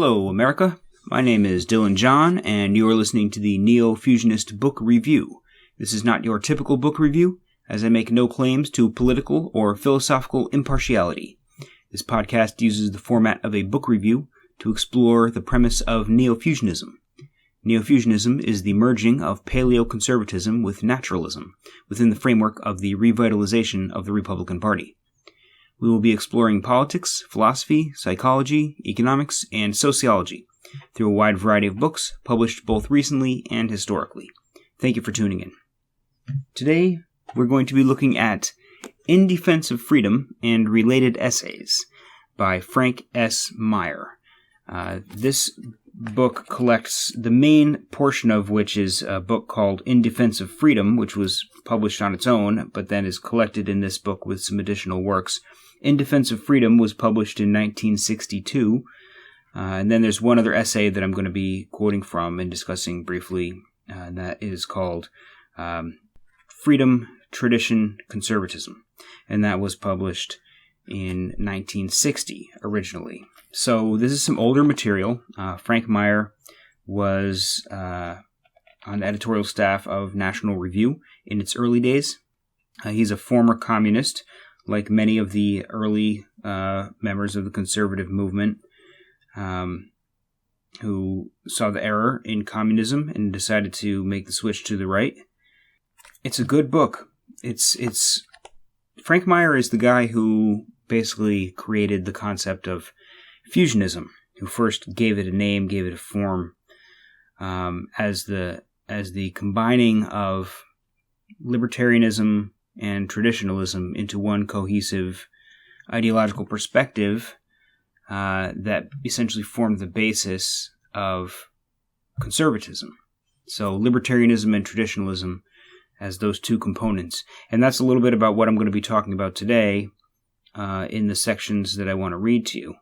Hello, America. My name is Dylan John, and you are listening to the Neo-Fusionist Book Review. This is not your typical book review, as I make no claims to political or philosophical impartiality. This podcast uses the format of a book review to explore the premise of neo-fusionism. Neo-fusionism is the merging of paleoconservatism with naturalism within the framework of the revitalization of the Republican Party. We will be exploring politics, philosophy, psychology, economics, and sociology through a wide variety of books published both recently and historically. Thank you for tuning in. Today, we're going to be looking at In Defense of Freedom and Related Essays by Frank S. Meyer. This book collects the main portion of which is a book called In Defense of Freedom, which was published on its own, but then is collected in this book with some additional works. In Defense of Freedom was published in 1962, and then there's one other essay that I'm going to be quoting from and discussing briefly, and that is called Freedom, Tradition, Conservatism, and that was published in 1960 originally. So this is some older material. Frank Meyer was on the editorial staff of National Review in its early days. He's a former communist, like many of the early members of the conservative movement, who saw the error in communism and decided to make the switch to the right. It's a good book. It's Frank Meyer is the guy who basically created the concept of fusionism, who first gave it a name, gave it a form, as the combining of libertarianism and traditionalism into one cohesive ideological perspective that essentially formed the basis of conservatism. So libertarianism and traditionalism as those two components. And that's a little bit about what I'm going to be talking about today in the sections that I want to read to you.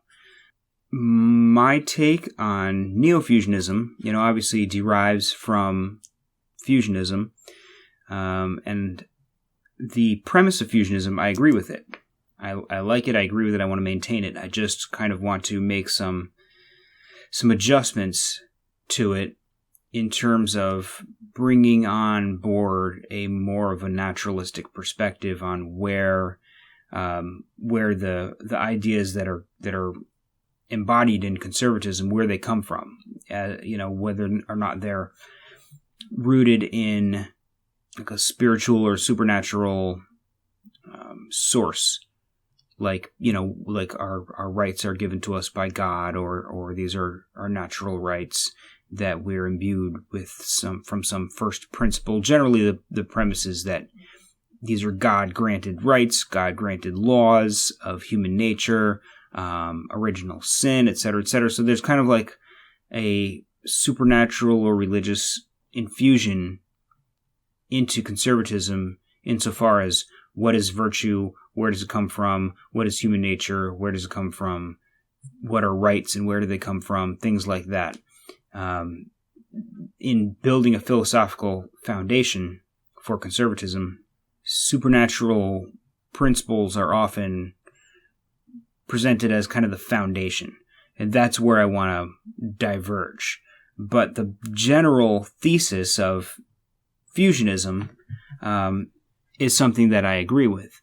My take on neo-fusionism, obviously derives from fusionism, and the premise of fusionism, I agree with it. I like it, I agree with it, I want to maintain it. I just kind of want to make some adjustments to it in terms of bringing on board a more of a naturalistic perspective on where the ideas that are embodied in conservatism, where they come from, whether or not they're rooted in like a spiritual or supernatural source, like our rights are given to us by God, or these are our natural rights that we're imbued with from some first principle. Generally, the premise is that these are God-granted rights, God-granted laws of human nature, original sin, etc., etc. So there's kind of like a supernatural or religious infusion into conservatism insofar as what is virtue, where does it come from, what is human nature, where does it come from, what are rights and where do they come from, things like that. In building a philosophical foundation for conservatism, supernatural principles are often presented as kind of the foundation, and that's where I want to diverge. But the general thesis of fusionism is something that I agree with.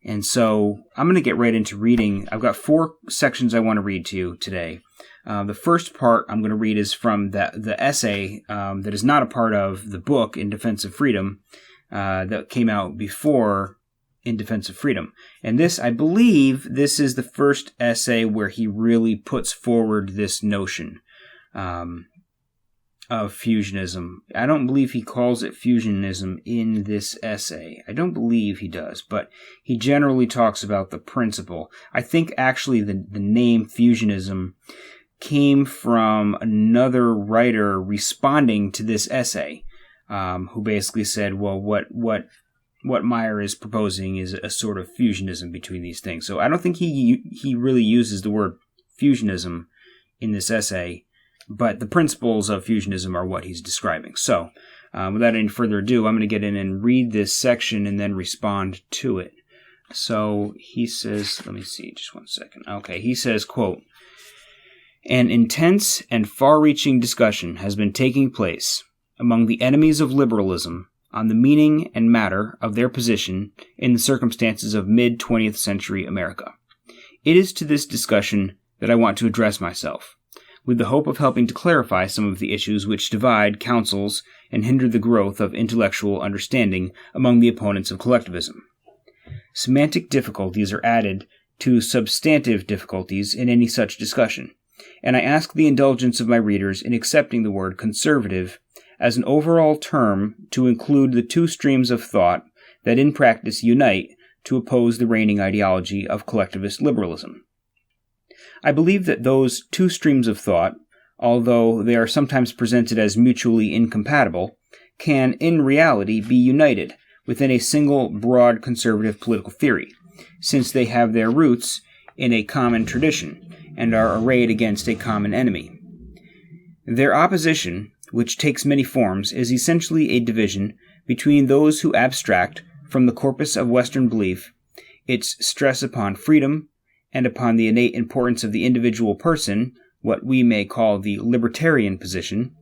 And so I'm going to get right into reading. I've got 4 sections I want to read to you today. The first part I'm going to read is from the essay that is not a part of the book, In Defense of Freedom, that came out before In Defense of Freedom. And this, I believe, this is the first essay where he really puts forward this notion of fusionism. I don't believe he calls it fusionism in this essay. I don't believe he does, but he generally talks about the principle. I think actually the name fusionism came from another writer responding to this essay, who basically said, well, what Meyer is proposing is a sort of fusionism between these things. So I don't think he really uses the word fusionism in this essay, but the principles of fusionism are what he's describing. So without any further ado, I'm going to get in and read this section and then respond to it. So he says, let me see, just one second. Okay, he says, quote, An intense and far-reaching discussion has been taking place among the enemies of liberalism on the meaning and matter of their position in the circumstances of mid-20th century America. It is to this discussion that I want to address myself, with the hope of helping to clarify some of the issues which divide councils and hinder the growth of intellectual understanding among the opponents of collectivism. Semantic difficulties are added to substantive difficulties in any such discussion, and I ask the indulgence of my readers in accepting the word conservative as an overall term to include the two streams of thought that in practice unite to oppose the reigning ideology of collectivist liberalism. I believe that those two streams of thought, although they are sometimes presented as mutually incompatible, can in reality be united within a single broad conservative political theory, since they have their roots in a common tradition and are arrayed against a common enemy. Their opposition, which takes many forms, is essentially a division between those who abstract from the corpus of Western belief its stress upon freedom and upon the innate importance of the individual person, what we may call the libertarian position,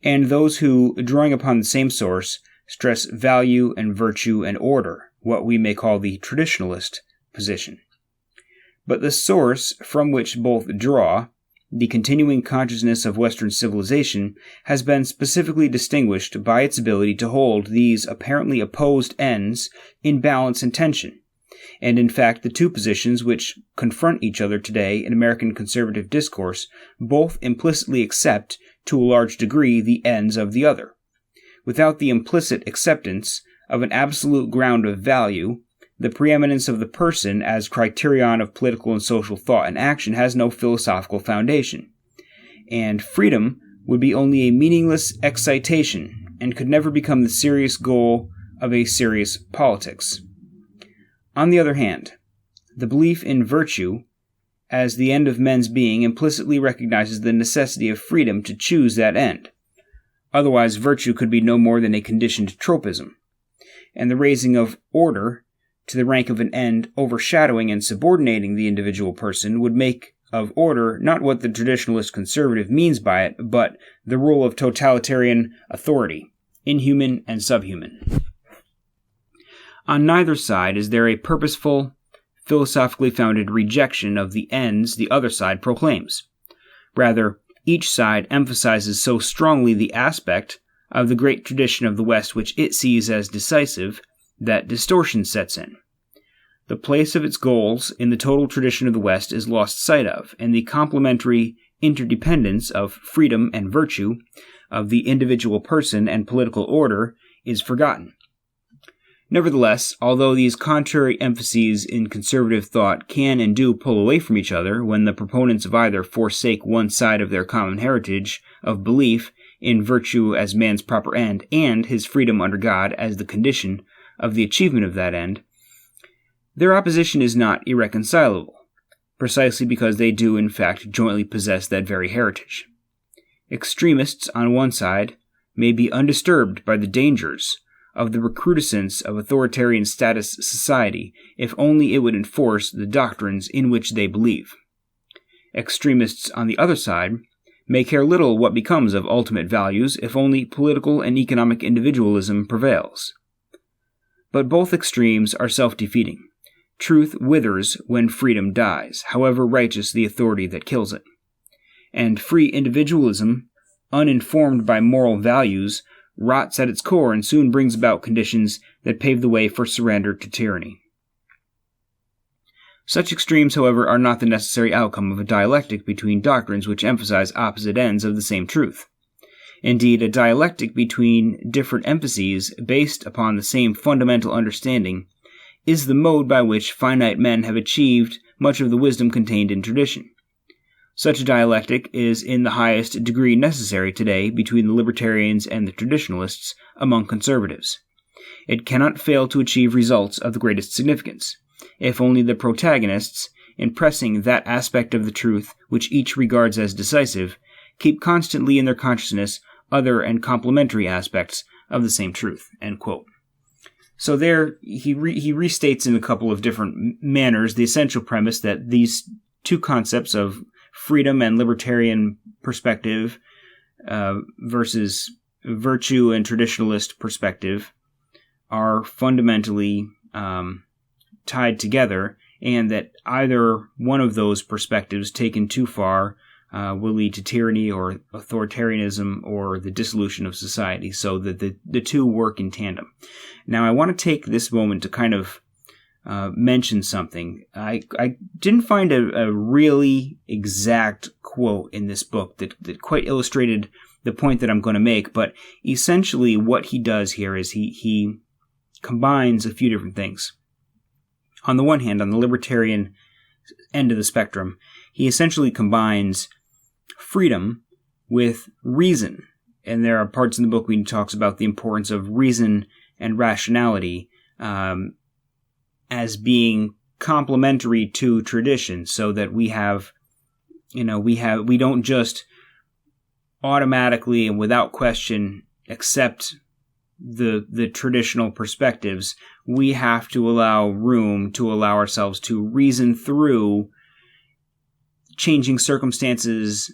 and those who, drawing upon the same source, stress value and virtue and order, what we may call the traditionalist position. But the source from which both draw, the continuing consciousness of Western civilization, has been specifically distinguished by its ability to hold these apparently opposed ends in balance and tension. And in fact, the two positions which confront each other today in American conservative discourse both implicitly accept, to a large degree, the ends of the other. Without the implicit acceptance of an absolute ground of value, the preeminence of the person as criterion of political and social thought and action has no philosophical foundation, and freedom would be only a meaningless excitation and could never become the serious goal of a serious politics. On the other hand, the belief in virtue as the end of men's being implicitly recognizes the necessity of freedom to choose that end. Otherwise, virtue could be no more than a conditioned tropism, and the raising of order to the rank of an end overshadowing and subordinating the individual person would make of order not what the traditionalist conservative means by it, but the rule of totalitarian authority, inhuman and subhuman. On neither side is there a purposeful, philosophically founded rejection of the ends the other side proclaims. Rather, each side emphasizes so strongly the aspect of the great tradition of the West which it sees as decisive that distortion sets in. The place of its goals in the total tradition of the West is lost sight of, and the complementary interdependence of freedom and virtue, of the individual person and political order, is forgotten. Nevertheless, although these contrary emphases in conservative thought can and do pull away from each other when the proponents of either forsake one side of their common heritage of belief in virtue as man's proper end and his freedom under God as the condition of the achievement of that end, their opposition is not irreconcilable, precisely because they do in fact jointly possess that very heritage. Extremists on one side may be undisturbed by the dangers of the recrudescence of authoritarian status society if only it would enforce the doctrines in which they believe. Extremists on the other side may care little what becomes of ultimate values if only political and economic individualism prevails. But both extremes are self-defeating. Truth withers when freedom dies, however righteous the authority that kills it. And free individualism, uninformed by moral values, rots at its core and soon brings about conditions that pave the way for surrender to tyranny. Such extremes, however, are not the necessary outcome of a dialectic between doctrines which emphasize opposite ends of the same truth. Indeed, a dialectic between different emphases based upon the same fundamental understanding is the mode by which finite men have achieved much of the wisdom contained in tradition. Such a dialectic is in the highest degree necessary today between the libertarians and the traditionalists among conservatives. It cannot fail to achieve results of the greatest significance, if only the protagonists, in pressing that aspect of the truth which each regards as decisive, keep constantly in their consciousness other and complementary aspects of the same truth." End quote. So there, he restates in a couple of different manners the essential premise that these two concepts of freedom and libertarian perspective versus virtue and traditionalist perspective are fundamentally tied together, and that either one of those perspectives taken too far will lead to tyranny or authoritarianism or the dissolution of society, so that the two work in tandem. Now, I want to take this moment to kind of mention something. I didn't find a really exact quote in this book that quite illustrated the point that I'm going to make, but essentially what he does here is he combines a few different things. On the one hand, on the libertarian end of the spectrum, he essentially combines freedom with reason. And there are parts in the book where he talks about the importance of reason and rationality as being complementary to tradition, so that we don't just automatically and without question accept the traditional perspectives. We have to allow room to allow ourselves to reason through changing circumstances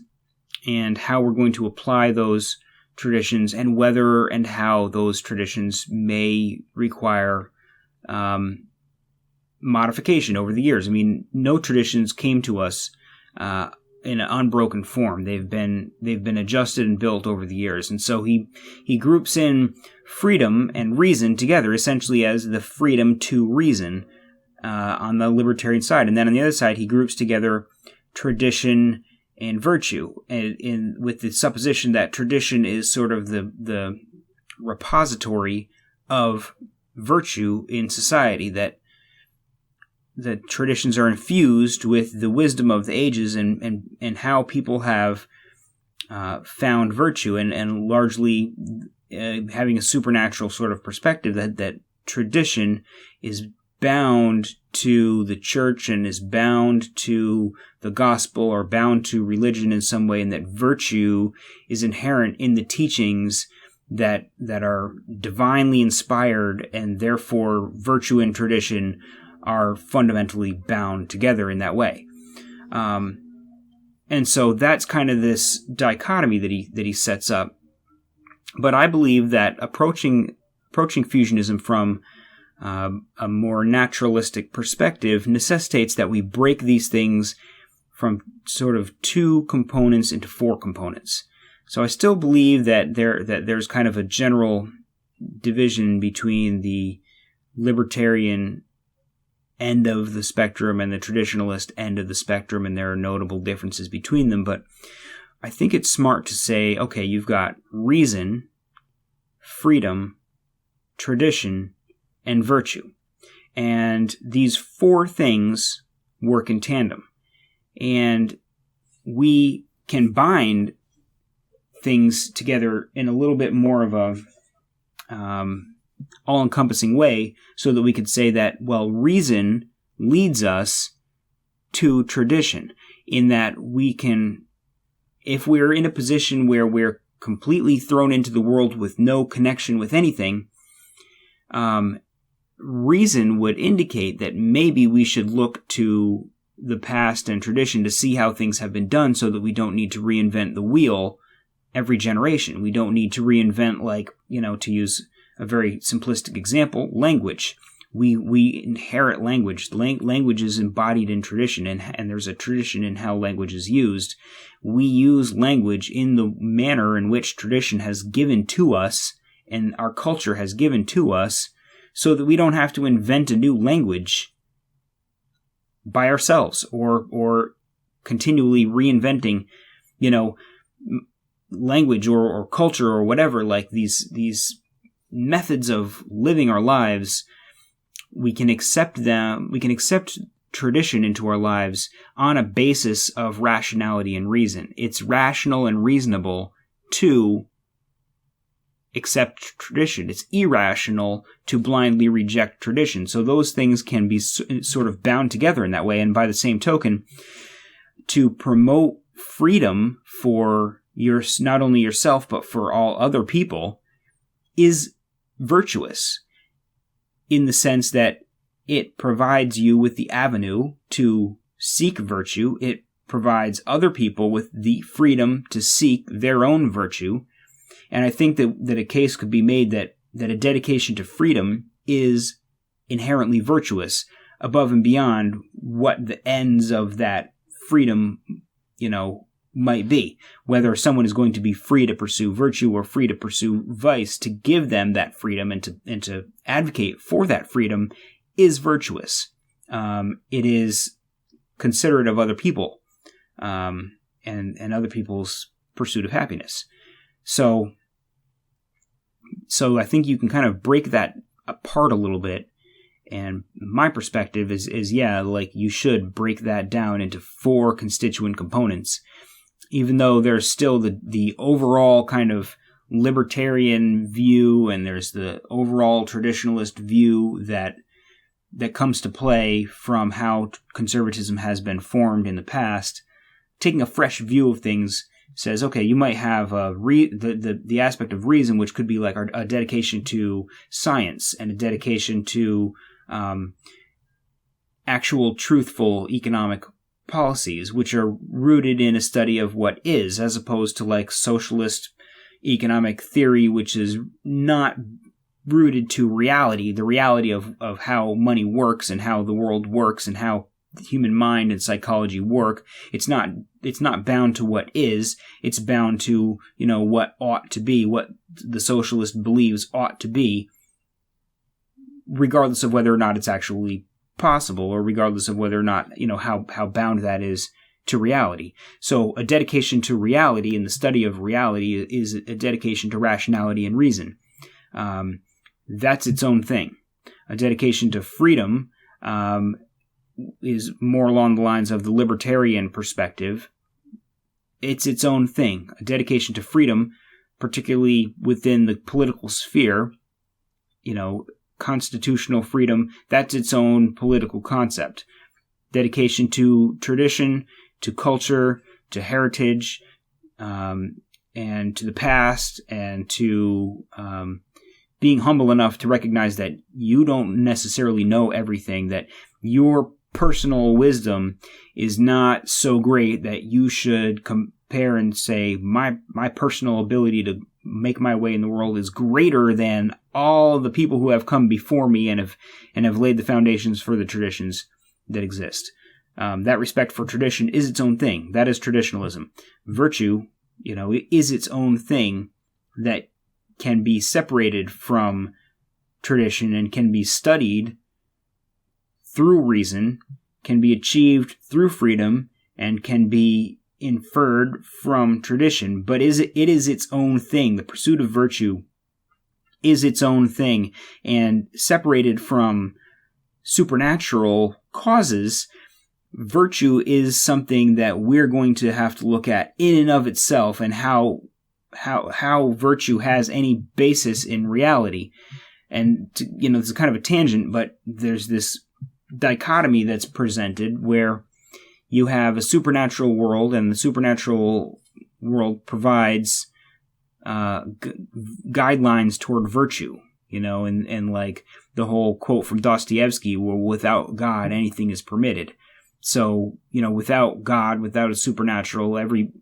and how we're going to apply those traditions, and whether and how those traditions may require modification over the years. I mean, no traditions came to us in an unbroken form. They've been adjusted and built over the years. And so he groups in freedom and reason together, essentially as the freedom to reason on the libertarian side. And then on the other side, he groups together tradition and virtue, and with the supposition that tradition is sort of the repository of virtue in society, that traditions are infused with the wisdom of the ages and how people have found virtue, and largely having a supernatural sort of perspective that tradition is bound to the church and is bound to the gospel or bound to religion in some way, and that virtue is inherent in the teachings that are divinely inspired, and therefore virtue and tradition are fundamentally bound together in that way. And so that's kind of this dichotomy that he sets up. But I believe that approaching fusionism from a more naturalistic perspective necessitates that we break these things from sort of two components into four components. So I still believe that there's kind of a general division between the libertarian end of the spectrum and the traditionalist end of the spectrum, and there are notable differences between them. But I think it's smart to say, okay, you've got reason, freedom, tradition, and virtue. And these four things work in tandem. And we can bind things together in a little bit more of a all-encompassing way, so that we could say that, well, reason leads us to tradition, in that we can, if we're in a position where we're completely thrown into the world with no connection with anything, reason would indicate that maybe we should look to the past and tradition to see how things have been done, so that we don't need to reinvent the wheel every generation. We don't need to reinvent, to use a very simplistic example, language. We inherit language. Language is embodied in tradition, and there's a tradition in how language is used. We use language in the manner in which tradition has given to us, and our culture has given to us, so that we don't have to invent a new language by ourselves, or continually reinventing, language or culture or whatever, like these methods of living our lives. We can accept them. We can accept tradition into our lives on a basis of rationality and reason. It's rational and reasonable to accept tradition. It's irrational to blindly reject tradition. So those things can be sort of bound together in that way. And by the same token, to promote freedom for not only yourself, but for all other people, is virtuous, in the sense that it provides you with the avenue to seek virtue. It provides other people with the freedom to seek their own virtue. And I think that a case could be made that a dedication to freedom is inherently virtuous, above and beyond what the ends of that freedom, might be. Whether someone is going to be free to pursue virtue or free to pursue vice, to give them that freedom and to advocate for that freedom is virtuous. It is considerate of other people, and other people's pursuit of happiness. So I think you can kind of break that apart a little bit. And my perspective is you should break that down into 4 constituent components, even though there's still the overall kind of libertarian view, and there's the overall traditionalist view that comes to play from how conservatism has been formed in the past. Taking a fresh view of things says, okay, you might have the aspect of reason, which could be like a dedication to science and a dedication to actual truthful economic policies, which are rooted in a study of what is, as opposed to like socialist economic theory, which is not rooted to reality, the reality of how money works and how the world works and how the human mind and psychology work. It's not bound to what is, it's bound to, what ought to be, what the socialist believes ought to be, regardless of whether or not it's actually possible, or regardless of whether or not, how bound that is to reality. So a dedication to reality and the study of reality is a dedication to rationality and reason. That's its own thing. A dedication to freedom is more along the lines of the libertarian perspective. It's its own thing. A dedication to freedom, particularly within the political sphere, constitutional freedom, that's its own political concept. Dedication to tradition, to culture, to heritage, and to the past, and to being humble enough to recognize that you don't necessarily know everything, that your personal wisdom is not so great that you should compare and say, my personal ability to make my way in the world is greater than all the people who have come before me and have laid the foundations for the traditions that exist. That respect for tradition is its own thing. That is traditionalism. Virtue, is its own thing that can be separated from tradition and can be studied through reason, can be achieved through freedom, and can be inferred from tradition. But it is its own thing. The pursuit of virtue is its own thing, and separated from supernatural causes, virtue is something that we're going to have to look at in and of itself, and how virtue has any basis in reality. And this is kind of a tangent, but there's this dichotomy that's presented where you have a supernatural world, and the supernatural world provides guidelines toward virtue, and like the whole quote from Dostoevsky, where without God, anything is permitted. So, without God, without a supernatural,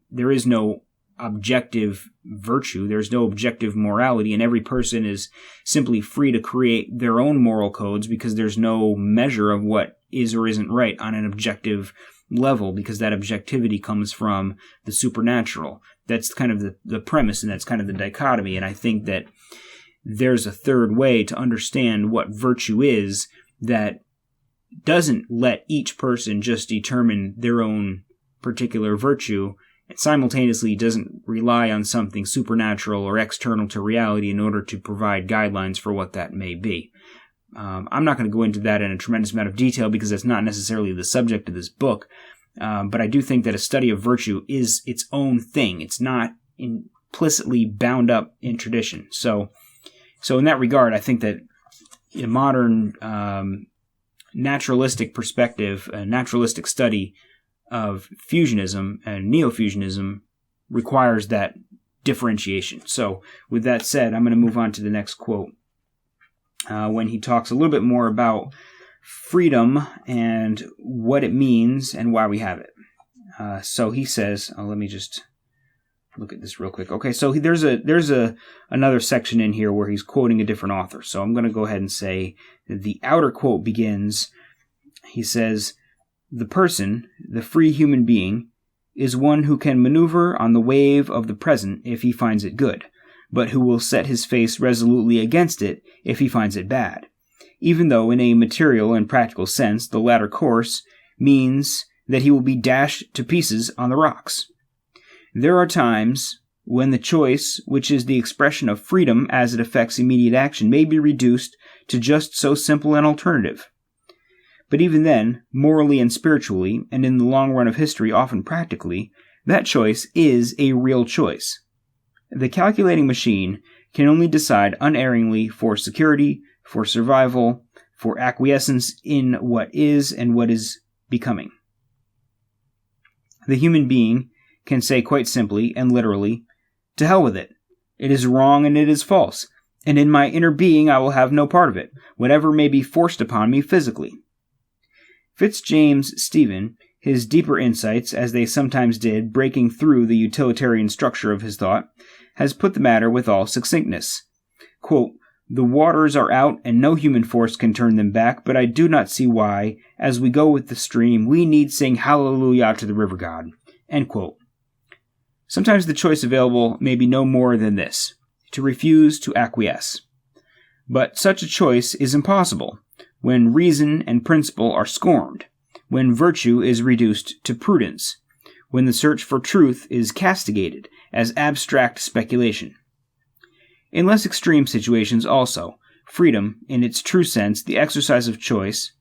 there is no objective virtue, there's no objective morality, and every person is simply free to create their own moral codes, because there's no measure of what is or isn't right on an objective level, because that objectivity comes from the supernatural. That's kind of the premise, and that's kind of the dichotomy. And I think that there's a third way to understand what virtue is that doesn't let each person just determine their own particular virtue, and simultaneously doesn't rely on something supernatural or external to reality in order to provide guidelines for what that may be. I'm not going to go into that in a tremendous amount of detail because that's not necessarily the subject of this book, but I do think that a study of virtue is its own thing. It's not implicitly bound up in tradition. So in that regard, I think that in a modern naturalistic perspective, a naturalistic study of fusionism and neofusionism requires that differentiation. So with that said, I'm going to move on to the next quote, when he talks a little bit more about freedom and what it means and why we have it. So he says, let me just look at this real quick. Okay, so there's another section in here where he's quoting a different author. So I'm going to go ahead and say the outer quote begins, he says, "The person, the free human being, is one who can maneuver on the wave of the present if he finds it good, but who will set his face resolutely against it if he finds it bad, even though in a material and practical sense the latter course means that he will be dashed to pieces on the rocks. There are times when the choice, which is the expression of freedom as it affects immediate action, may be reduced to just so simple an alternative. But even then, morally and spiritually, and in the long run of history often practically, that choice is a real choice. The calculating machine can only decide unerringly for security, for survival, for acquiescence in what is and what is becoming. The human being can say quite simply and literally, 'To hell with it. It is wrong and it is false, and in my inner being I will have no part of it, whatever may be forced upon me physically.' Fitzjames Stephen, his deeper insights, as they sometimes did, breaking through the utilitarian structure of his thought, has put the matter with all succinctness. Quote, 'The waters are out, and no human force can turn them back, but I do not see why, as we go with the stream, we need sing hallelujah to the river god.' End quote. Sometimes the choice available may be no more than this, to refuse to acquiesce. But such a choice is impossible when reason and principle are scorned, when virtue is reduced to prudence, when the search for truth is castigated as abstract speculation. In less extreme situations also, freedom, in its true sense, the exercise of choice,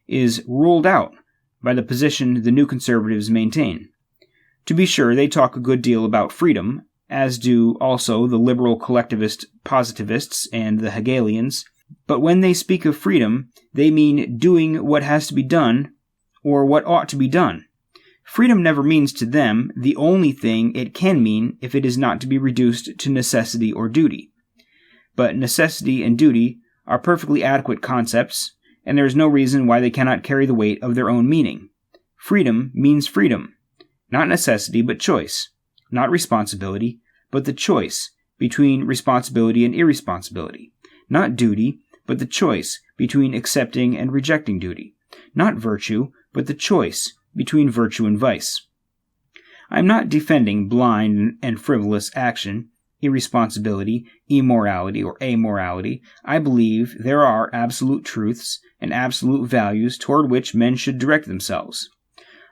is ruled out by the position the new conservatives maintain. To be sure, they talk a good deal about freedom, as do also the liberal collectivist positivists and the Hegelians, but when they speak of freedom, they mean doing what has to be done, or what ought to be done. Freedom never means to them the only thing it can mean if it is not to be reduced to necessity or duty. But necessity and duty are perfectly adequate concepts, and there is no reason why they cannot carry the weight of their own meaning. Freedom means freedom. Not necessity, but choice. Not responsibility, but the choice between responsibility and irresponsibility. Not duty, but the choice between accepting and rejecting duty. Not virtue, but the choice between virtue and vice. I am not defending blind and frivolous action, irresponsibility, immorality, or amorality. I believe there are absolute truths and absolute values toward which men should direct themselves.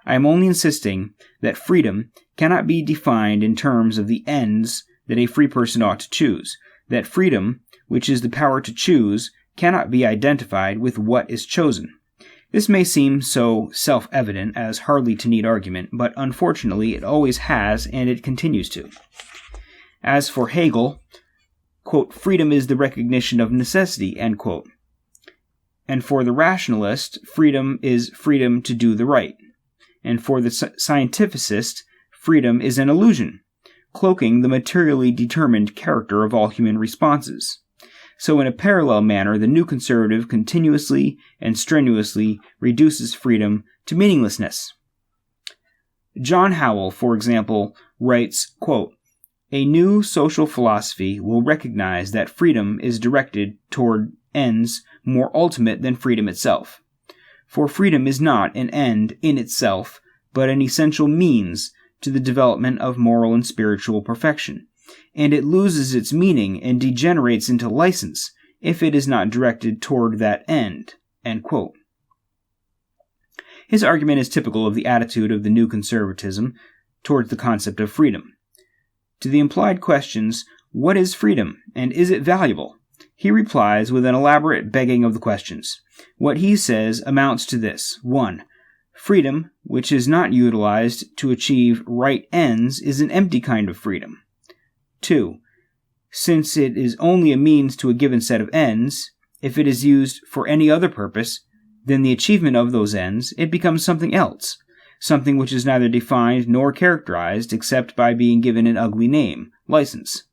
I am only insisting that freedom cannot be defined in terms of the ends that a free person ought to choose, that freedom, which is the power to choose, cannot be identified with what is chosen. This may seem so self-evident as hardly to need argument, but unfortunately it always has, and it continues to. As for Hegel, quote, "Freedom is the recognition of necessity," end quote. And for the rationalist, freedom is freedom to do the right. And for the scientificist, freedom is an illusion, cloaking the materially determined character of all human responses. So in a parallel manner, the new conservative continuously and strenuously reduces freedom to meaninglessness. John Howell, for example, writes, quote, "A new social philosophy will recognize that freedom is directed toward ends more ultimate than freedom itself. For freedom is not an end in itself, but an essential means to the development of moral and spiritual perfection, and it loses its meaning and degenerates into license if it is not directed toward that end." End quote. His argument is typical of the attitude of the new conservatism towards the concept of freedom. To the implied questions, what is freedom, and is it valuable? He replies with an elaborate begging of the questions. What he says amounts to this. 1. Freedom, which is not utilized to achieve right ends, is an empty kind of freedom. 2. Since it is only a means to a given set of ends, if it is used for any other purpose than the achievement of those ends, it becomes something else, something which is neither defined nor characterized except by being given an ugly name, license.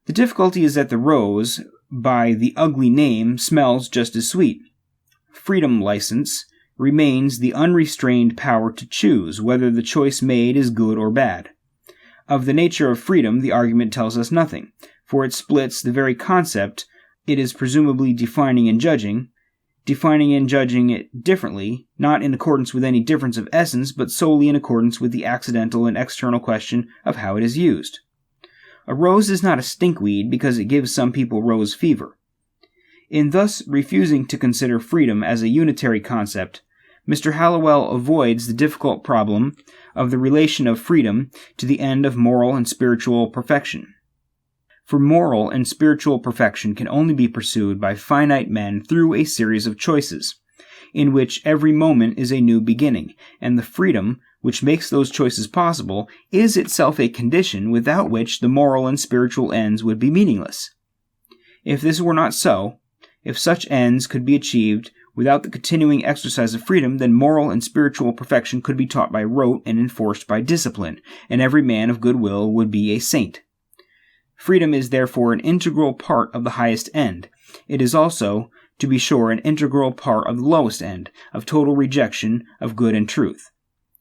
The difficulty is that the rose, by the ugly name, smells just as sweet. Freedom license remains the unrestrained power to choose whether the choice made is good or bad. Of the nature of freedom, the argument tells us nothing, for it splits the very concept it is presumably defining and judging it differently, not in accordance with any difference of essence, but solely in accordance with the accidental and external question of how it is used. A rose is not a stinkweed because it gives some people rose fever. In thus refusing to consider freedom as a unitary concept, Mr. Hallowell avoids the difficult problem of the relation of freedom to the end of moral and spiritual perfection. For moral and spiritual perfection can only be pursued by finite men through a series of choices, in which every moment is a new beginning, and the freedom which makes those choices possible is itself a condition without which the moral and spiritual ends would be meaningless. If this were not so, if such ends could be achieved without the continuing exercise of freedom, then moral and spiritual perfection could be taught by rote and enforced by discipline, and every man of good will would be a saint. Freedom is therefore an integral part of the highest end. It is also, to be sure, an integral part of the lowest end, of total rejection of good and truth.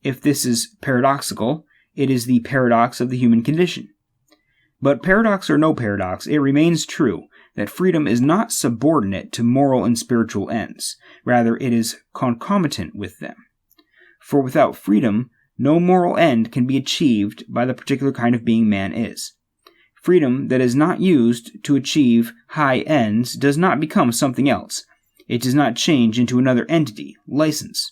If this is paradoxical, it is the paradox of the human condition. But paradox or no paradox, it remains true that freedom is not subordinate to moral and spiritual ends. Rather, it is concomitant with them. For without freedom, no moral end can be achieved by the particular kind of being man is. Freedom that is not used to achieve high ends does not become something else. It does not change into another entity, license.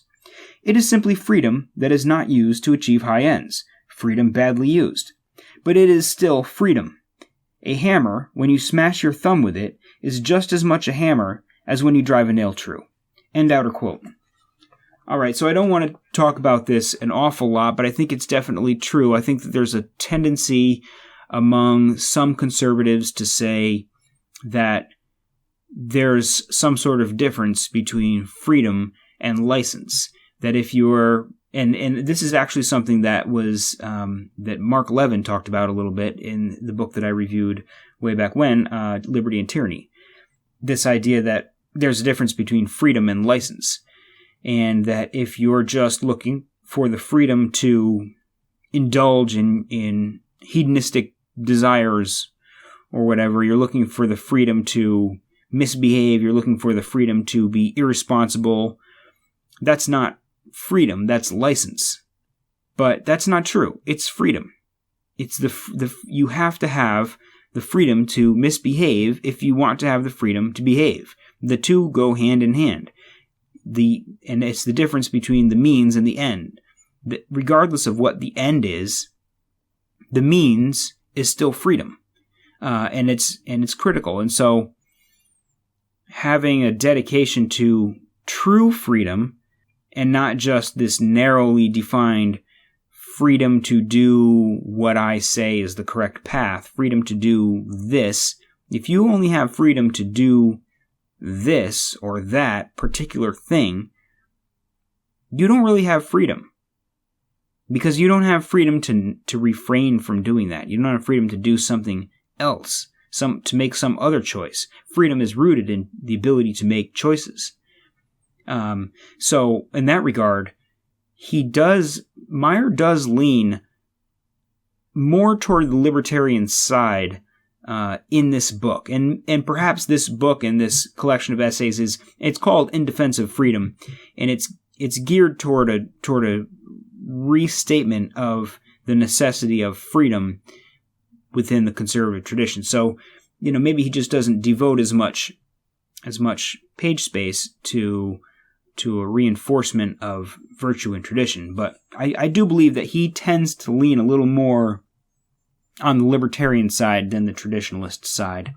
It is simply freedom that is not used to achieve high ends, freedom badly used. But it is still freedom. A hammer, when you smash your thumb with it, is just as much a hammer as when you drive a nail true. End outer quote. Alright, so I don't want to talk about this an awful lot, but I think it's definitely true. I think that there's a tendency among some conservatives to say that there's some sort of difference between freedom and license. That if you're, and this is actually something that was, that Mark Levin talked about a little bit in the book that I reviewed way back when, Liberty and Tyranny. This idea that there's a difference between freedom and license. And that if you're just looking for the freedom to indulge in hedonistic desires or whatever, you're looking for the freedom to misbehave, you're looking for the freedom to be irresponsible, that's not freedom, that's license. But that's not true. It's freedom. It's you have to have the freedom to misbehave if you want to have the freedom to behave. The two go hand in hand. And it's the difference between the means and the end. Regardless of what the end is, the means is still freedom. And it's critical. And so having a dedication to true freedom and not just this narrowly defined freedom to do what I say is the correct path, freedom to do this. If you only have freedom to do this or that particular thing, you don't really have freedom. Because you don't have freedom to refrain from doing that. You don't have freedom to do something else, to make some other choice. Freedom is rooted in the ability to make choices. So in that regard, Meyer does lean more toward the libertarian side in this book. And perhaps this book and this collection of essays it's called In Defense of Freedom, and it's geared toward a restatement of the necessity of freedom within the conservative tradition. So, maybe he just doesn't devote as much page space to a reinforcement of virtue and tradition. But I do believe that he tends to lean a little more on the libertarian side than the traditionalist side,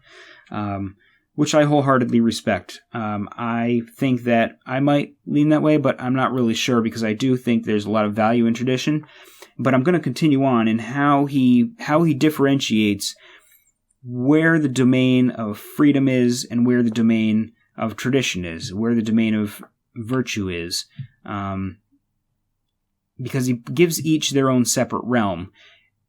which I wholeheartedly respect. I think that I might lean that way, but I'm not really sure because I do think there's a lot of value in tradition. But I'm going to continue on in how he differentiates where the domain of freedom is and where the domain of tradition is, where the domain of virtue is, because he gives each their own separate realm.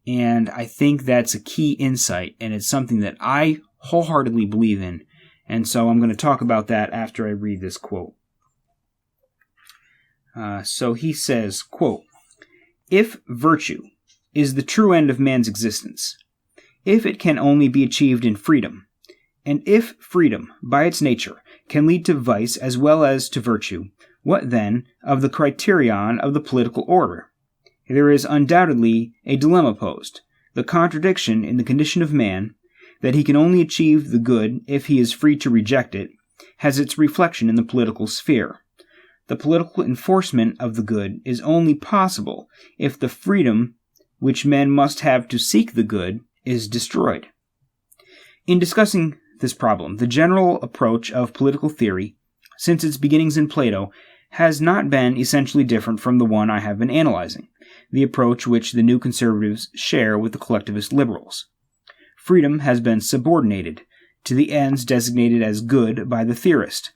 And I think that's a key insight, and it's something that I wholeheartedly believe in. And so I'm going to talk about that after I read this quote. So he says, quote, "If virtue is the true end of man's existence, if it can only be achieved in freedom, and if freedom, by its nature, can lead to vice as well as to virtue, what then of the criterion of the political order? There is undoubtedly a dilemma posed, the contradiction in the condition of man, that he can only achieve the good if he is free to reject it, has its reflection in the political sphere. The political enforcement of the good is only possible if the freedom which men must have to seek the good is destroyed." In discussing this problem, the general approach of political theory, since its beginnings in Plato, has not been essentially different from the one I have been analyzing, the approach which the new conservatives share with the collectivist liberals. Freedom has been subordinated to the ends designated as good by the theorist,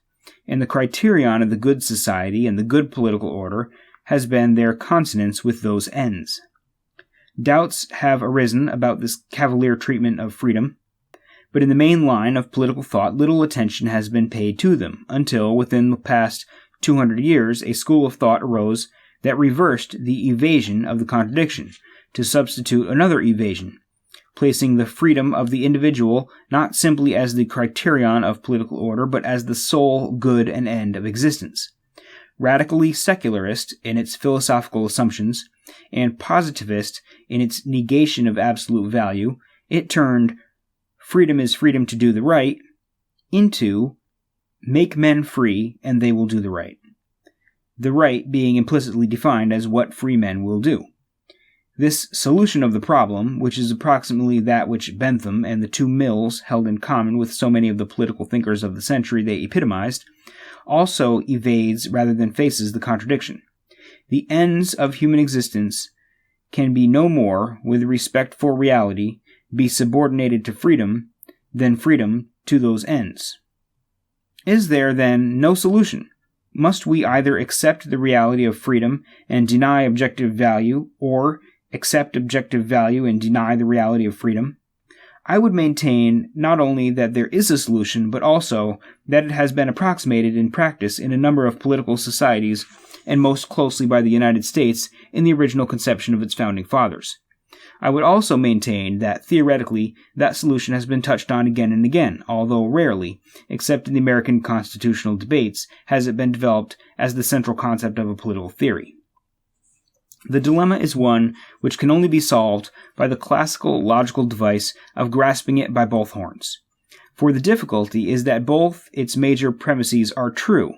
and the criterion of the good society and the good political order has been their consonance with those ends. Doubts have arisen about this cavalier treatment of freedom, but in the main line of political thought little attention has been paid to them, until within the past 200 years a school of thought arose that reversed the evasion of the contradiction to substitute another evasion, placing the freedom of the individual not simply as the criterion of political order, but as the sole good and end of existence. Radically secularist in its philosophical assumptions, and positivist in its negation of absolute value, it turned "freedom is freedom to do the right" into "make men free and they will do the right," the right being implicitly defined as what free men will do. This solution of the problem, which is approximately that which Bentham and the two Mills held in common with so many of the political thinkers of the century they epitomized, also evades rather than faces the contradiction. The ends of human existence can be no more, with respect for reality, be subordinated to freedom than freedom to those ends. Is there, then, no solution? Must we either accept the reality of freedom and deny objective value, or accept objective value and deny the reality of freedom? I would maintain not only that there is a solution, but also that it has been approximated in practice in a number of political societies, and most closely by the United States in the original conception of its founding fathers. I would also maintain that, theoretically, that solution has been touched on again and again, although rarely, except in the American constitutional debates, has it been developed as the central concept of a political theory. The dilemma is one which can only be solved by the classical logical device of grasping it by both horns. For the difficulty is that both its major premises are true.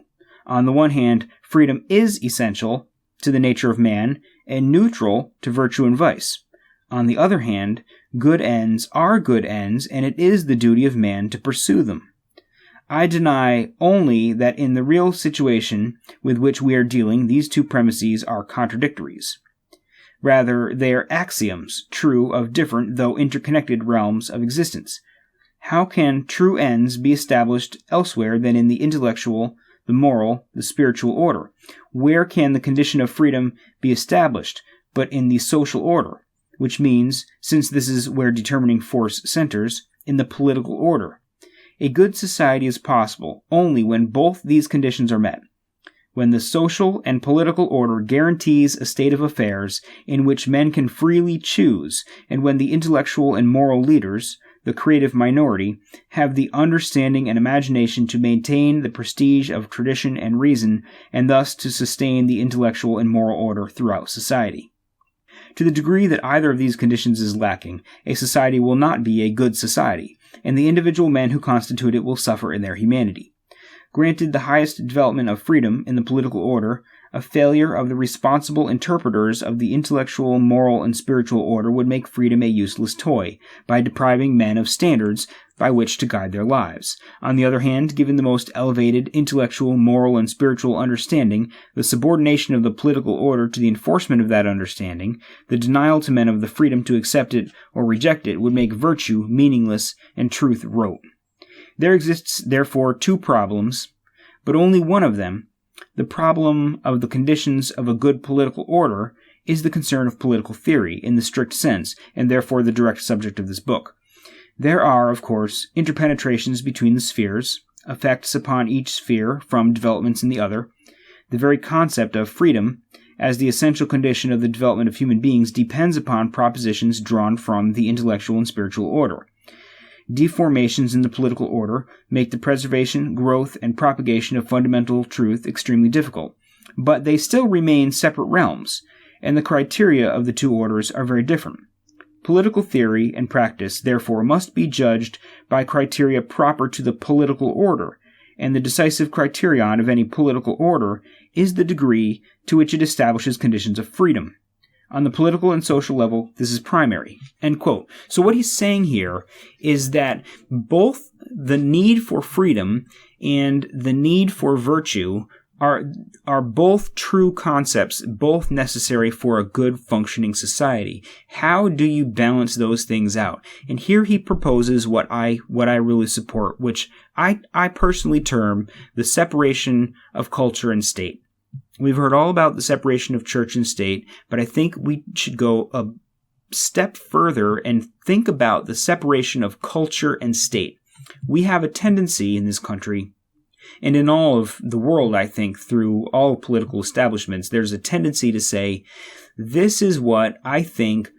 On the one hand, freedom is essential to the nature of man and neutral to virtue and vice. On the other hand, good ends are good ends, and it is the duty of man to pursue them. I deny only that in the real situation with which we are dealing, these two premises are contradictories. Rather, they are axioms, true of different though interconnected realms of existence. How can true ends be established elsewhere than in the intellectual, the moral, the spiritual order? Where can the condition of freedom be established but in the social order? Which means, since this is where determining force centers, in the political order. A good society is possible only when both these conditions are met. When the social and political order guarantees a state of affairs in which men can freely choose, and when the intellectual and moral leaders, the creative minority, have the understanding and imagination to maintain the prestige of tradition and reason, and thus to sustain the intellectual and moral order throughout society. To the degree that either of these conditions is lacking, a society will not be a good society, and the individual men who constitute it will suffer in their humanity. Granted the highest development of freedom in the political order, a failure of the responsible interpreters of the intellectual, moral, and spiritual order would make freedom a useless toy, by depriving men of standards by which to guide their lives. On the other hand, given the most elevated intellectual, moral, and spiritual understanding, the subordination of the political order to the enforcement of that understanding, the denial to men of the freedom to accept it or reject it, would make virtue meaningless and truth rote. There exists, therefore, two problems, but only one of them, the problem of the conditions of a good political order, is the concern of political theory in the strict sense, and therefore the direct subject of this book. There are, of course, interpenetrations between the spheres, effects upon each sphere from developments in the other. The very concept of freedom as the essential condition of the development of human beings depends upon propositions drawn from the intellectual and spiritual order. Deformations in the political order make the preservation, growth, and propagation of fundamental truth extremely difficult, but they still remain separate realms, and the criteria of the two orders are very different. Political theory and practice, therefore, must be judged by criteria proper to the political order, and the decisive criterion of any political order is the degree to which it establishes conditions of freedom. On the political and social level, this is primary." End quote. So what he's saying here is that both the need for freedom and the need for virtue are both true concepts, both necessary for a good functioning society. How do you balance those things out? And here he proposes what I really support, which I personally term the separation of culture and state. We've heard all about the separation of church and state, but I think we should go a step further and think about the separation of culture and state. We have a tendency in this country, and in all of the world, I think, through all political establishments, there's a tendency to say, this is what I think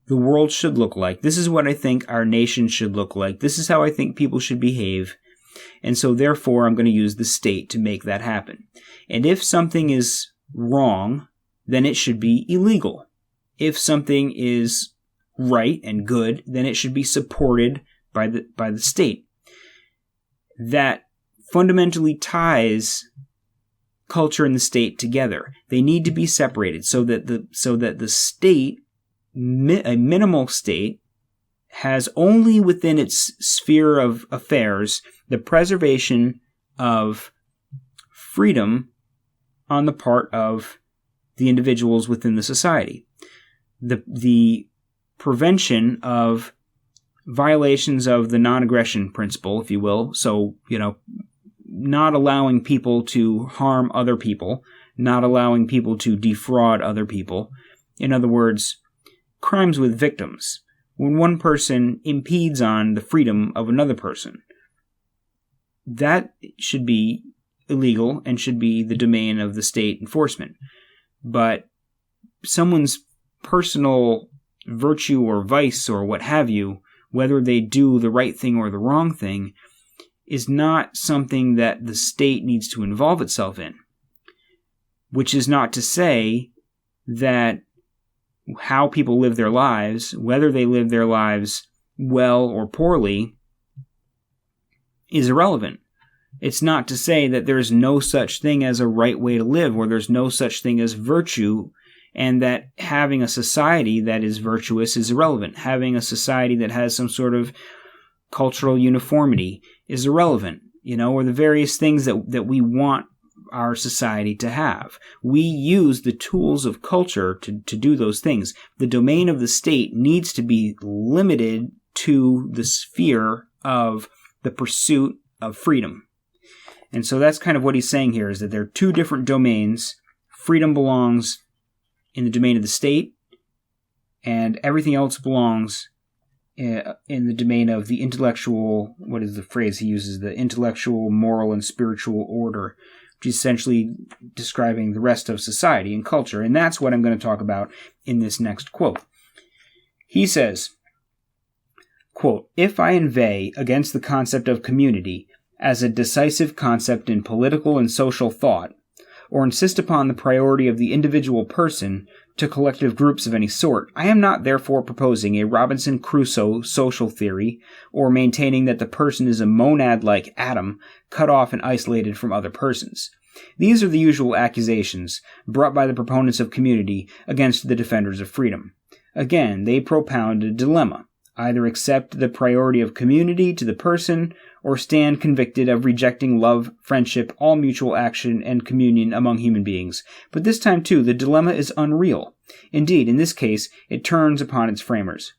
the world should look like. This is what I think our nation should look like. This is how I think people should behave. And so therefore, I'm going to use the state to make that happen. And if something is wrong, then it should be illegal. If something is right and good, then it should be supported by the state. That fundamentally ties culture and the state together. They need to be separated so that the state, a minimal state, has only within its sphere of affairs the preservation of freedom on the part of the individuals within the society. The prevention of violations of the non-aggression principle, if you will. So, not allowing people to harm other people, not allowing people to defraud other people. In other words, crimes with victims. When one person impedes on the freedom of another person, that should be illegal and should be the domain of the state enforcement. But someone's personal virtue or vice or what have you, whether they do the right thing or the wrong thing, is not something that the state needs to involve itself in. Which is not to say that how people live their lives, whether they live their lives well or poorly, is irrelevant. It's not to say that there's no such thing as a right way to live, or there's no such thing as virtue, and that having a society that is virtuous is irrelevant. Having a society that has some sort of cultural uniformity is irrelevant, or the various things that we want our society to have. We use the tools of culture to do those things. The domain of the state needs to be limited to the sphere of the pursuit of freedom. And so that's kind of what he's saying here, is that there are two different domains. Freedom belongs in the domain of the state, and everything else belongs in the domain of the intellectual, what is the phrase he uses, the intellectual, moral, and spiritual order, which is essentially describing the rest of society and culture. And that's what I'm going to talk about in this next quote. He says, quote, "If I inveigh against the concept of community as a decisive concept in political and social thought, or insist upon the priority of the individual person to collective groups of any sort, I am not therefore proposing a Robinson Crusoe social theory, or maintaining that the person is a monad-like atom cut off and isolated from other persons. These are the usual accusations brought by the proponents of community against the defenders of freedom. Again, they propound a dilemma. Either accept the priority of community to the person, or stand convicted of rejecting love, friendship, all mutual action, and communion among human beings. But this time, too, the dilemma is unreal. Indeed, in this case, it turns upon its framers.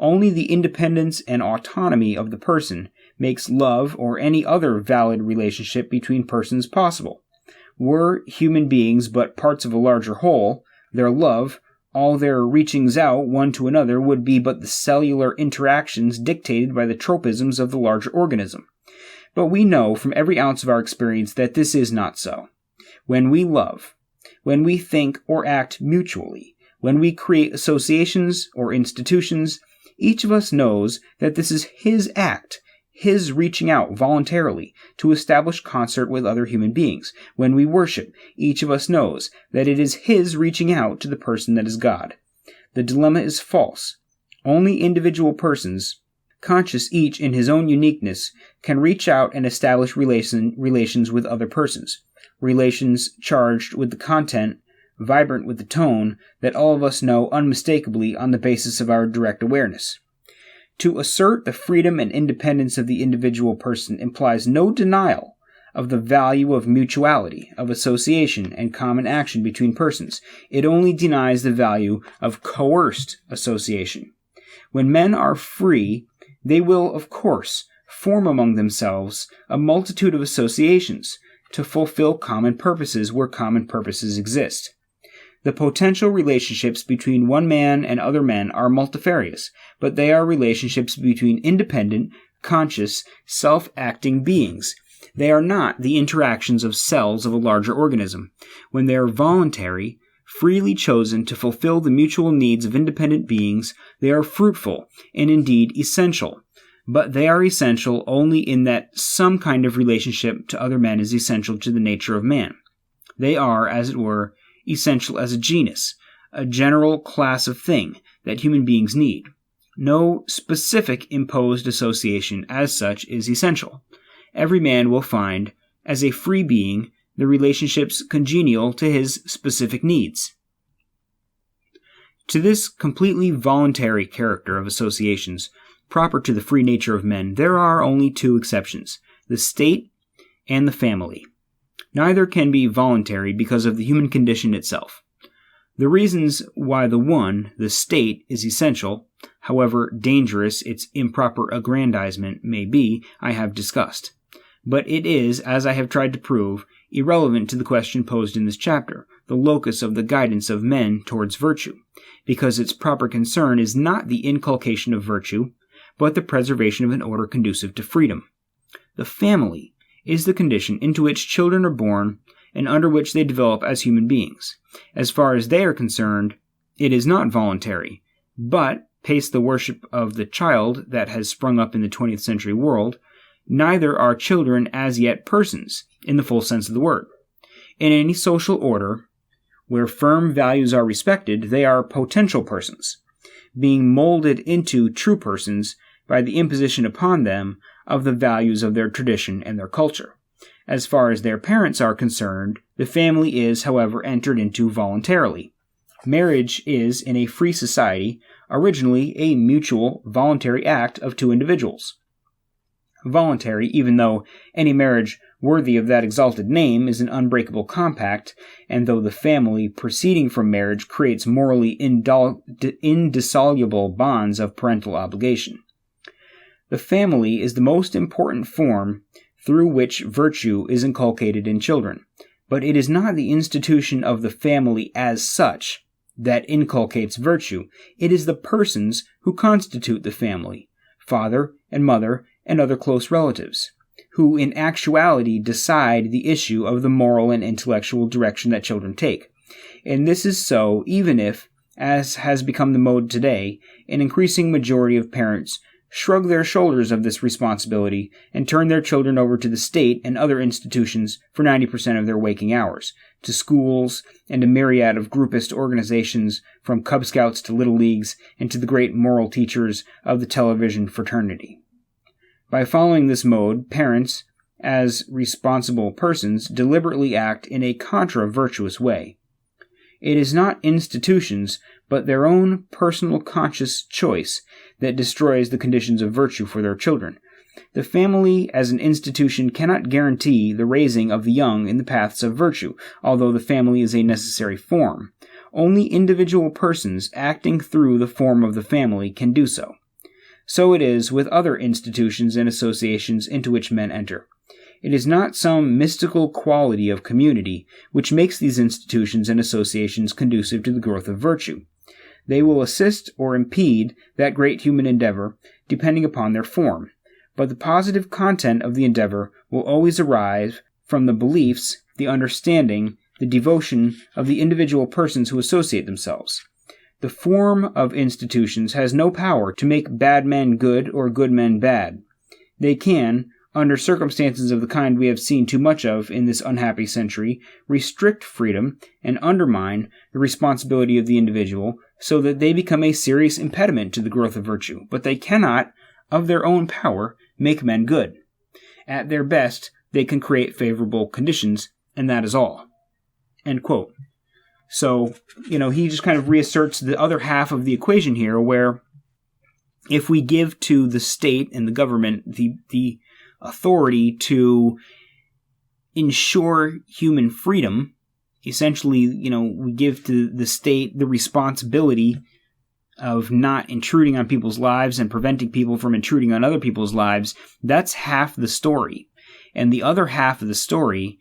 Only the independence and autonomy of the person makes love or any other valid relationship between persons possible. Were human beings but parts of a larger whole, their love, all their reachings out one to another, would be but the cellular interactions dictated by the tropisms of the larger organism. But we know from every ounce of our experience that this is not so. when we love, when we think or act mutually, when we create associations or institutions, each of us knows that this is his act, his reaching out voluntarily to establish concert with other human beings. When we worship, each of us knows that it is his reaching out to the person that is God. The dilemma is false. Only individual persons, conscious each in his own uniqueness, can reach out and establish relations with other persons. Relations charged with the content, vibrant with the tone, that all of us know unmistakably on the basis of our direct awareness. To assert the freedom and independence of the individual person implies no denial of the value of mutuality, of association, and common action between persons. It only denies the value of coerced association. When men are free, they will, of course, form among themselves a multitude of associations to fulfill common purposes where common purposes exist. The potential relationships between one man and other men are multifarious, but they are relationships between independent, conscious, self-acting beings. They are not the interactions of cells of a larger organism. When they are voluntary, freely chosen to fulfill the mutual needs of independent beings, they are fruitful and indeed essential. But they are essential only in that some kind of relationship to other men is essential to the nature of man. They are, as it were, essential as a genus, a general class of thing that human beings need. No specific imposed association as such is essential. Every man will find, as a free being, the relationships congenial to his specific needs. To this completely voluntary character of associations, proper to the free nature of men, there are only two exceptions, the state and the family. Neither can be voluntary because of the human condition itself. The reasons why the one, the state, is essential, however dangerous its improper aggrandizement may be, I have discussed. But it is, as I have tried to prove, irrelevant to the question posed in this chapter, the locus of the guidance of men towards virtue, because its proper concern is not the inculcation of virtue, but the preservation of an order conducive to freedom. The family is the condition into which children are born and under which they develop as human beings. As far as they are concerned, it is not voluntary, but, pace the worship of the child that has sprung up in the 20th century world, neither are children as yet persons, in the full sense of the word. In any social order, where firm values are respected, they are potential persons, being molded into true persons by the imposition upon them of the values of their tradition and their culture. As far as their parents are concerned, the family is, however, entered into voluntarily. Marriage is, in a free society, originally a mutual, voluntary act of two individuals. Voluntary, even though any marriage worthy of that exalted name is an unbreakable compact, and though the family proceeding from marriage creates morally indissoluble bonds of parental obligation. The family is the most important form through which virtue is inculcated in children, but it is not the institution of the family as such that inculcates virtue. It is the persons who constitute the family, father and mother and other close relatives, who in actuality decide the issue of the moral and intellectual direction that children take. And this is so even if, as has become the mode today, an increasing majority of parents shrug their shoulders of this responsibility and turn their children over to the state and other institutions for 90% of their waking hours, to schools and a myriad of groupist organizations from Cub Scouts to Little Leagues and to the great moral teachers of the television fraternity. By following this mode, parents, as responsible persons, deliberately act in a contra-virtuous way. It is not institutions, but their own personal conscious choice that destroys the conditions of virtue for their children. The family as an institution cannot guarantee the raising of the young in the paths of virtue, although the family is a necessary form. Only individual persons acting through the form of the family can do so. So it is with other institutions and associations into which men enter. It is not some mystical quality of community which makes these institutions and associations conducive to the growth of virtue. They will assist or impede that great human endeavor, depending upon their form. But the positive content of the endeavor will always arise from the beliefs, the understanding, the devotion of the individual persons who associate themselves. The form of institutions has no power to make bad men good or good men bad. They can, under circumstances of the kind we have seen too much of in this unhappy century, restrict freedom and undermine the responsibility of the individual so that they become a serious impediment to the growth of virtue, but they cannot, of their own power, make men good. At their best, they can create favorable conditions, and that is all." End quote. So, he just kind of reasserts the other half of the equation here, where if we give to the state and the government the authority to ensure human freedom, essentially, we give to the state the responsibility of not intruding on people's lives and preventing people from intruding on other people's lives, that's half the story. And the other half of the story,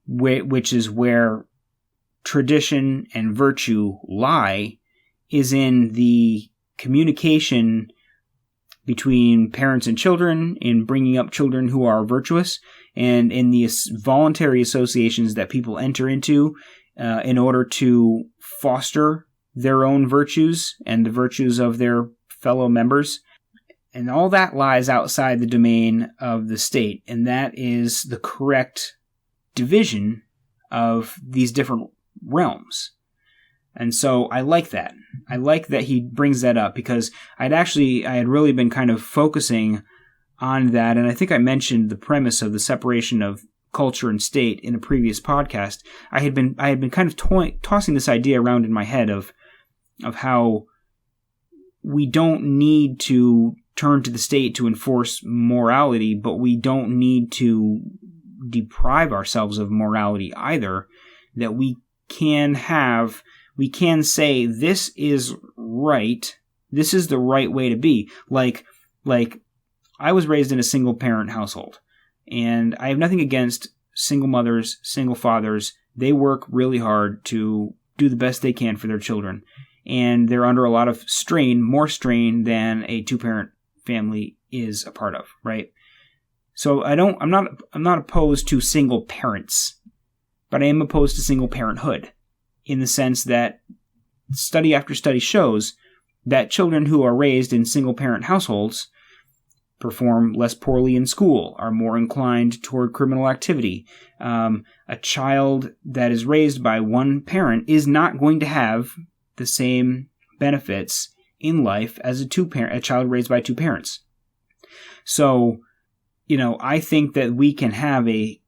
which is where tradition and virtue lie, is in the communication between parents and children, in bringing up children who are virtuous, and in the voluntary associations that people enter into in order to foster their own virtues and the virtues of their fellow members. And all that lies outside the domain of the state, and that is the correct division of these different realms. And so I like that. I like that he brings that up, because I had really been kind of focusing on that, and I think I mentioned the premise of the separation of culture and state in a previous podcast. I had been kind of tossing this idea around in my head of how we don't need to turn to the state to enforce morality, but we don't need to deprive ourselves of morality either. That we can say this is right, this is the right way to be. Like I was raised in a single parent household, and I have nothing against single mothers, single fathers. They work really hard to do the best they can for their children, and they're under a lot of strain, more strain than a two-parent family is a part of, right? So I'm not opposed to single parents, but I am opposed to single parenthood, in the sense that study after study shows that children who are raised in single parent households perform less poorly in school, are more inclined toward criminal activity. A child that is raised by one parent is not going to have the same benefits in life as a child raised by two parents. So, I think that we can have a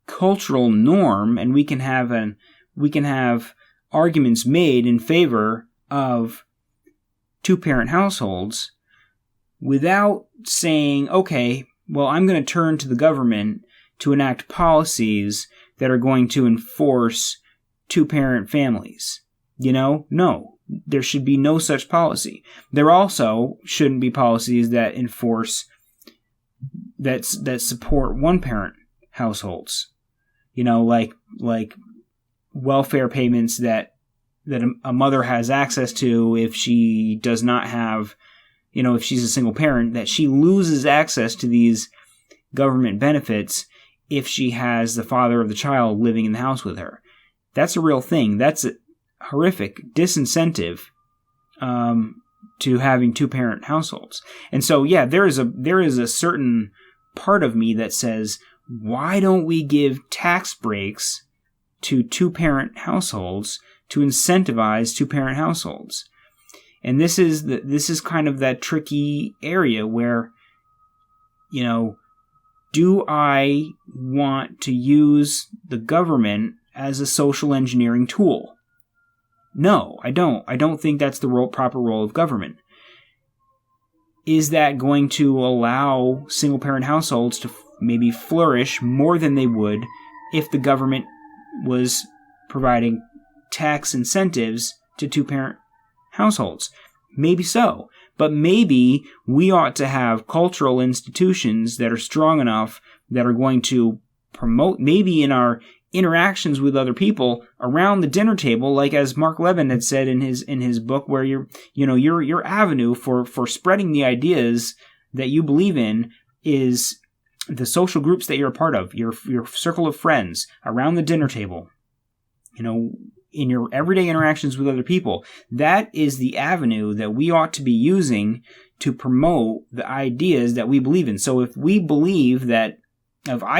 cultural norm, and we can have arguments made in favor of two-parent households without saying, okay, well, I'm going to turn to the government to enact policies that are going to enforce two-parent families. No, there should be no such policy. There also shouldn't be policies that enforce that support one-parent households. Like welfare payments that a mother has access to if she does not have, if she's a single parent, that she loses access to these government benefits if she has the father of the child living in the house with her. That's a real thing. That's a horrific disincentive to having two-parent households. And so, yeah, there is a certain part of me that says, why don't we give tax breaks to two-parent households to incentivize two-parent households? And this is kind of that tricky area where, do I want to use the government as a social engineering tool? No, I don't. I don't think that's the proper role of government. Is that going to allow single-parent households to maybe flourish more than they would if the government was providing tax incentives to two-parent households? Maybe so. But maybe we ought to have cultural institutions that are strong enough that are going to promote, maybe in our interactions with other people around the dinner table, like as Mark Levin had said in his book, where your avenue for spreading the ideas that you believe in is the social groups that you're a part of, your circle of friends, around the dinner table, in your everyday interactions with other people, that is the avenue that we ought to be using to promote the ideas that we believe in. So if I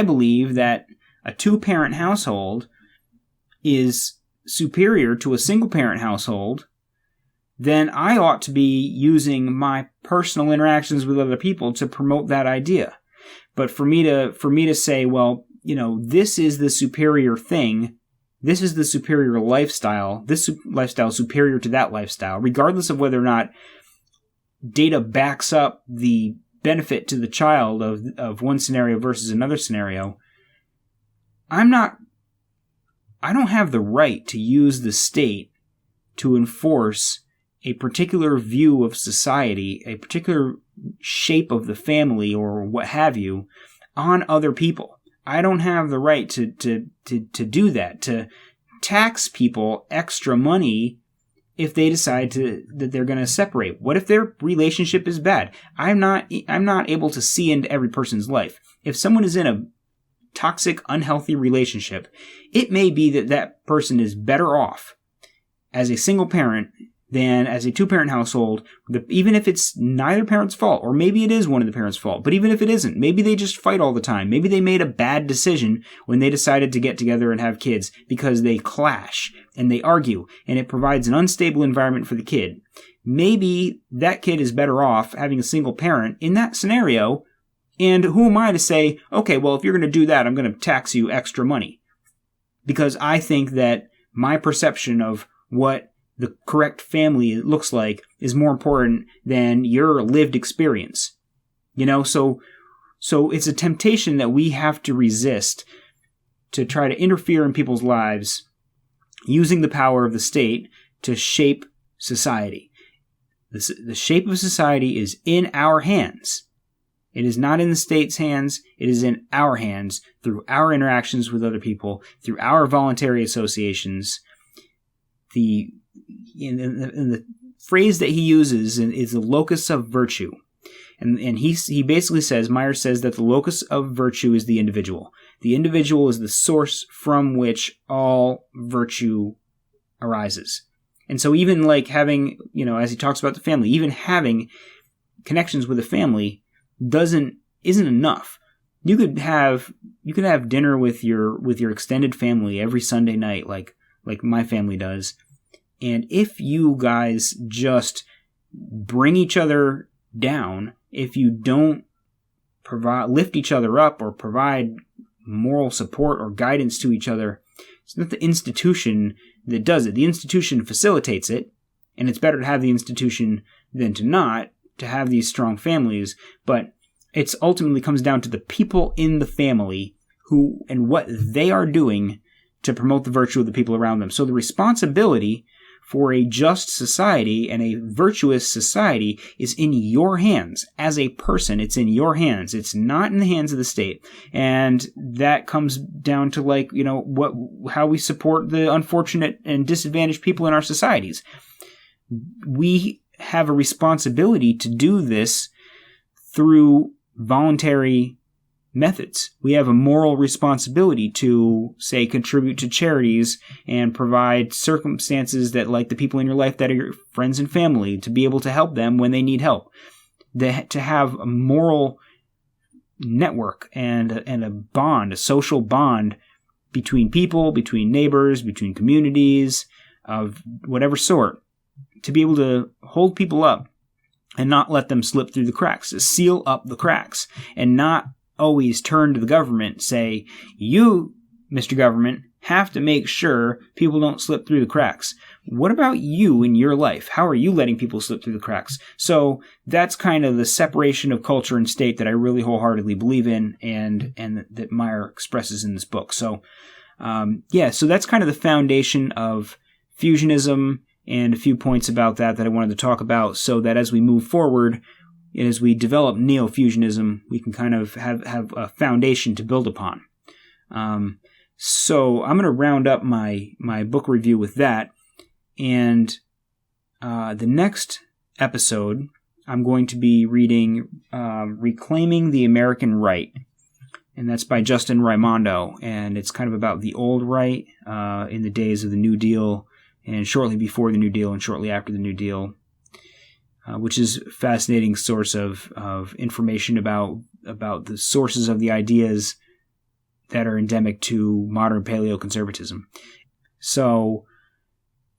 believe that a two-parent household is superior to a single-parent household, then I ought to be using my personal interactions with other people to promote that idea. But for me to say, well, this is the superior thing, this is the superior lifestyle, this lifestyle is superior to that lifestyle, regardless of whether or not data backs up the benefit to the child of one scenario versus another scenario, I don't have the right to use the state to enforce a particular view of society, a particular shape of the family or what have you, on other people. I don't have the right to do that, to tax people extra money if they decide that they're going to separate. What if their relationship is bad? I'm not able to see into every person's life. If someone is in a toxic, unhealthy relationship, it may be that person is better off as a single parent than as a two-parent household, even if it's neither parent's fault, or maybe it is one of the parents' fault, but even if it isn't, maybe they just fight all the time. Maybe they made a bad decision when they decided to get together and have kids because they clash and they argue, and it provides an unstable environment for the kid. Maybe that kid is better off having a single parent in that scenario, and who am I to say, okay, well, if you're going to do that, I'm going to tax you extra money. Because I think that my perception of what the correct family looks like is more important than your lived experience. So it's a temptation that we have to resist, to try to interfere in people's lives using the power of the state to shape society. The shape of society is in our hands. It is not in the state's hands. It is in our hands through our interactions with other people, through our voluntary associations. The phrase that he uses is the locus of virtue. And he basically says, Meyer says that the locus of virtue is the individual. The individual is the source from which all virtue arises. And so even like having, as he talks about the family, even having connections with a family isn't enough. You could have dinner with your extended family every Sunday night, like my family does. And if you guys just bring each other down, if you don't lift each other up or provide moral support or guidance to each other, it's not the institution that does it. The institution facilitates it, and it's better to have the institution than to not, to have these strong families, but it ultimately comes down to the people in the family who and what they are doing to promote the virtue of the people around them. So the responsibility for a just society and a virtuous society is in your hands. As a person, it's in your hands. It's not in the hands of the state. And that comes down to how we support the unfortunate and disadvantaged people in our societies. We have a responsibility to do this through voluntary methods. We have a moral responsibility to, say, contribute to charities and provide circumstances that, like the people in your life that are your friends and family, to be able to help them when they need help. To have a moral network and a bond, a social bond between people, between neighbors, between communities of whatever sort, to be able to hold people up and not let them slip through the cracks, to seal up the cracks, and not always turn to the government and say, you, Mr. Government, have to make sure people don't slip through the cracks. What about you in your life? How are you letting people slip through the cracks? So that's kind of the separation of culture and state that I really wholeheartedly believe in, and that Meyer expresses in this book. So, so that's kind of the foundation of fusionism, and a few points about that I wanted to talk about, so that as we move forward, as we develop neofusionism, we can kind of have a foundation to build upon. So I'm going to round up my book review with that. And the next episode, I'm going to be reading Reclaiming the American Right. and that's by Justin Raimondo, and it's kind of about the old right in the days of the New Deal, and shortly before the New Deal and shortly after the New Deal, which is a fascinating source of information about the sources of the ideas that are endemic to modern paleoconservatism. So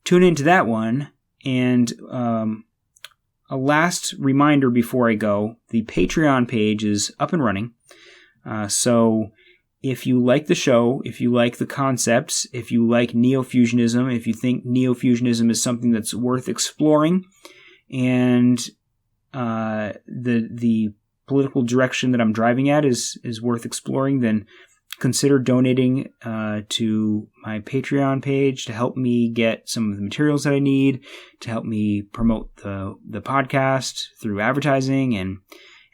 tune into that one. And a last reminder before I go, the Patreon page is up and running. So if you like the show, if you like the concepts, if you like neofusionism, if you think neofusionism is something that's worth exploring, and the political direction that I'm driving at is worth exploring, then consider donating to my Patreon page to help me get some of the materials that I need, to help me promote the podcast through advertising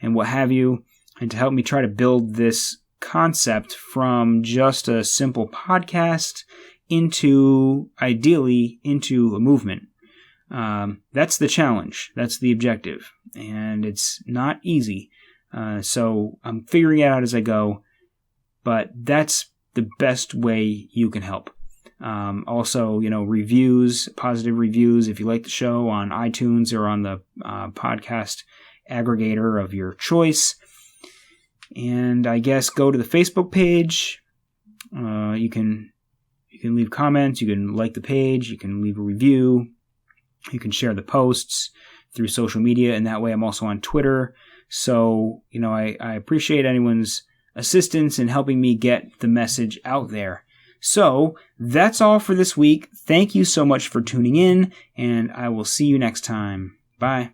and what have you, and to help me try to build this concept from just a simple podcast ideally into a movement. That's the challenge. That's the objective. And it's not easy. So I'm figuring it out as I go, but that's the best way you can help. Also, reviews, positive reviews, if you like the show on iTunes or on the podcast aggregator of your choice. And I guess go to the Facebook page. You can leave comments. You can like the page. You can leave a review. You can share the posts through social media, and that way I'm also on Twitter. So, I appreciate anyone's assistance in helping me get the message out there. So, that's all for this week. Thank you so much for tuning in, and I will see you next time. Bye.